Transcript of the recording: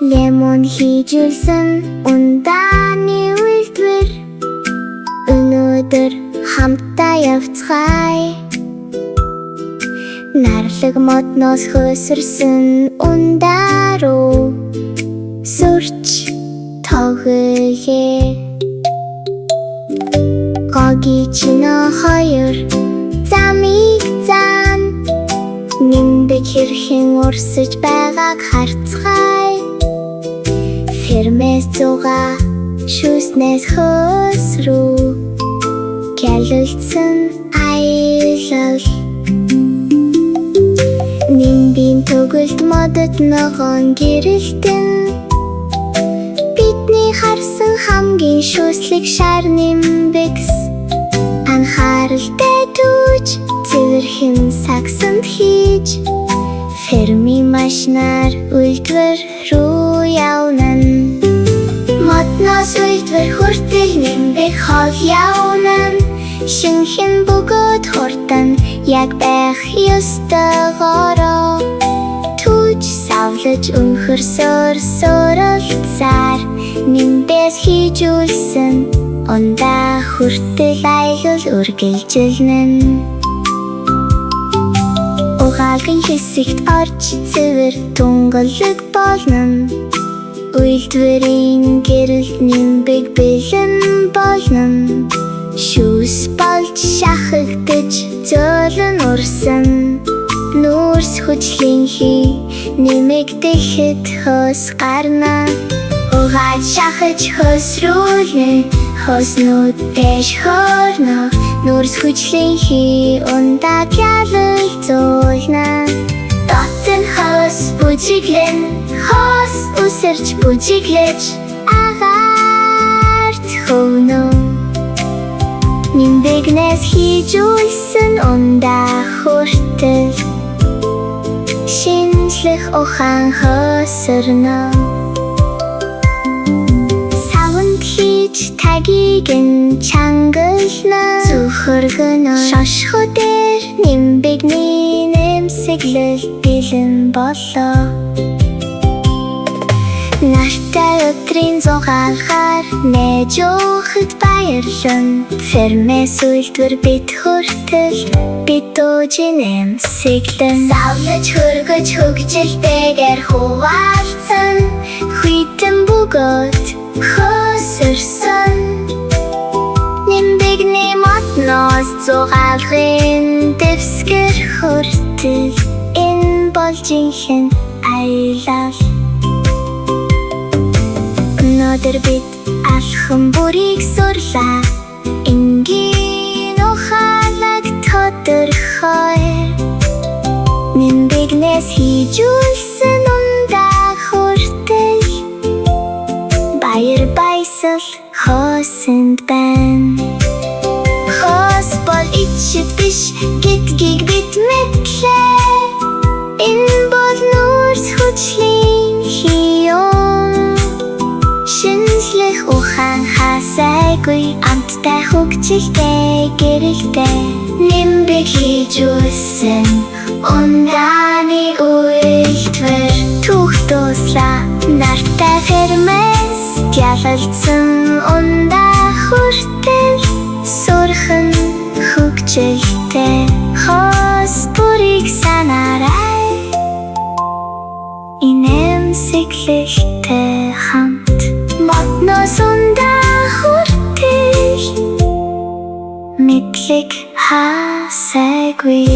Лемон хийжүүлсэн ундааны үйлдвэр өнөөдөр хамтдаа явцгаая. Нарлаг модноос хөөсөрсөн ундаа руу сүрч тоглоё. Гоги чино хоёр замыг заана. Нимбэг хэрхэн урсаж байгааг харцгаая. Фермээс зугаа шүүснээс хөөс рүү гялалцсан аялал. Нимбийн төгөлд модод ногоон гэрэлтэн. Бидний харсан хамгийн шүүслэг шар нимбэгс. Анхааралтай түүж цэвэрхэн сагсанд хийж фермийн машинаар үйлдвэр рүү явна. Модноос үйлдвэр хүртэл нимбэг хол явна. Шинхэн бөгөөд хурдан яг байх ёстойгоороо түүж савлаж өнхөрсөөр суралцаар нимбээс хийжүүлсэн ундаа хүртэл аялал үргэлжилнэ. Угаалгын хэсэгт орж цэвэр тунгалаг болно. Үйлдвэрийн гэрэлд нимбэг бэлэн болно. Шүүс болж шахагдаж зөөлөн урсан. Нүүрс хүчлэнхий нэмэгдэхэд хөөс гарна. Угаад шахаж хөөсрүүлнэ. Хөөснүүд дэш хөөрнө. Нүүрс хүчлэнхий ундаа гялалзуулна. Дотор нь хөөс бүжиглэн. Хөөс үсэрч бүжиглэж агаарт хөвнө. Нимбэгнээс хийжүүлсэн ундаа хүртэл шинжлэх ухаан хөөсөрнө. Савнд хийж тагийг нь чангална. Зүхэргэнө шошгодэр нимбэгний нэмсэглэл бэлэн боллоо. Нартай өдрийн зугаалгаар нээж өөхөд баярлан. Фермээс үйлдвэр бид хүртэл бид дүүжин нэмсэглэн. Савлаж хөргөж хөгжилтэйгээр хуваалцсан. Хүйтэн бөгөөд хөөсөрсөн. Нимбэгний модноос зугаалгын дэвсгэр хүртэл энэ бол жинхэнэ аялал. Өнөөдөр бид алхам бүрийг сурлаа. Энгийн ухаалаг тодорхой. Нимбэгнээс хийжүүлсэн ундаа хүртэл баяр баясгал хөөсөнд байна. Хөөс бол ичид биш гэдгийг бид мэдлээ. Энэ бол нүүрс хүчлэнхий юм. Шинжлэх ухаан хасайгүй амттай хөгжилтэй гэрэлтэй. Нимбэг хийжүүлсэн ундааны үйлдвэр түүх дуслаа. Нартай фермээс гялалцсан ундаа хүртэл сурхан хөгжилтэй. Хөөс бүрийг санаарай. Инэмсэглэлтэй хамт модноос ундаа хүртэл мэдлэг хасайгүй.